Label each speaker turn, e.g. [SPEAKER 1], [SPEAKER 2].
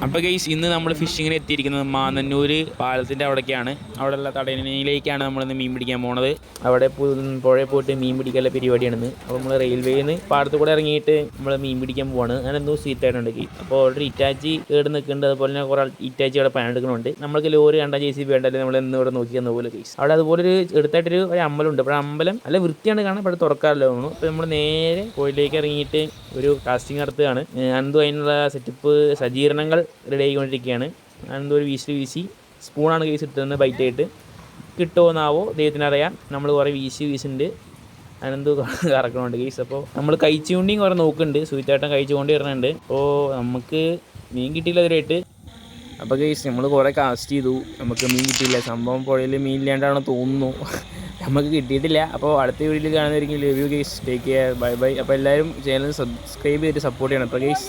[SPEAKER 1] അപ്പോൾ ഗൈസ് ഇന്ന് നമ്മൾ ഫിഷിങ്ങിന് എത്തിയിരിക്കുന്നത് മാന്നന്നൂർ പാലത്തിൻ്റെ അവിടേക്കാണ്. അവിടെയുള്ള തടയണയിലേക്കാണ് നമ്മളിന്ന് മീൻ പിടിക്കാൻ പോണത്. അവിടെ പുഴയിൽ പോയിട്ട് മീൻ പിടിക്കാനുള്ള പരിപാടിയാണിന്ന്. അപ്പോൾ നമ്മൾ റെയിൽവേയിൽ നിന്ന് പാടത്ത് കൂടെ ഇറങ്ങിയിട്ട് നമ്മൾ മീൻ പിടിക്കാൻ പോവാണ്. അങ്ങനെ എന്തോ സീറ്റായിട്ടുണ്ട് ഗൈസ്. അപ്പോൾ ഓൾറെഡി ഇറ്റാച്ചി കേട് നിൽക്കുന്നുണ്ട്. അതുപോലെ തന്നെ കുറേ ഇറ്റാച്ചി അവിടെ പണിയെടുക്കുന്നുണ്ട്. നമ്മൾക്ക് ലോറി കണ്ട JCB വേണ്ടല്ലേ നമ്മൾ എന്ന് ഇവിടെ നോക്കിയാൽ പോലെ ഗൈസ്. അവിടെ അതുപോലെ ഒരു എടുത്തായിട്ടൊരു അമ്പലമുണ്ട്. അപ്പോൾ അമ്പലം നല്ല വൃത്തിയാണ് കാണാൻ, ഇവിടെ തുറക്കാറില്ല തോന്നുന്നു. അപ്പോൾ നമ്മൾ നേരെ പുഴയിലേക്ക് ഇറങ്ങിയിട്ട് ഒരു കാസ്റ്റിംഗ് നടത്തുകയാണ്. അന്തോ അതിനുള്ള സെറ്റപ്പ് സജ്ജീകരണങ്ങൾ റെഡി ആയിക്കൊണ്ടിരിക്കുകയാണ്. അന്തോ ഒരു വീശി സ്പൂണാണ് കേസ് ഇട്ടുന്നത്. ബൈറ്റായിട്ട് കിട്ടുമോന്നാവോ ദൈവത്തിനറിയാം. നമ്മൾ കുറേ വീശുണ്ട്, അതിനെന്തോ കറക്കണുണ്ട് കേസ്. അപ്പോൾ നമ്മൾ കഴിച്ചുകൊണ്ടിയും കുറേ നോക്കുന്നുണ്ട്. സുഹിത്തേട്ടൻ കഴിച്ചുകൊണ്ട് ഇടുന്നുണ്ട്. അപ്പോൾ നമുക്ക് മീൻ കിട്ടിയില്ല അതിലായിട്ട്. അപ്പോൾ കേസ് നമ്മൾ കുറേ കാസ്റ്റ് ചെയ്തു, നമുക്ക് മീൻ കിട്ടിയില്ല. സംഭവം പുഴയിൽ മീൻ ഇല്ലാണ്ടാണെന്ന് തോന്നുന്നു, നമുക്ക് കിട്ടിയിട്ടില്ല. അപ്പോൾ അടുത്ത വീഡിയോയിൽ കാണുന്നതായിരിക്കും. Love you guys, take care, bye bye. അപ്പോൾ എല്ലാവരും ചാനൽ സബ്സ്ക്രൈബ് ചെയ്തിട്ട് സപ്പോർട്ട് ചെയ്യണം. അപ്പോൾ ഗൈസ്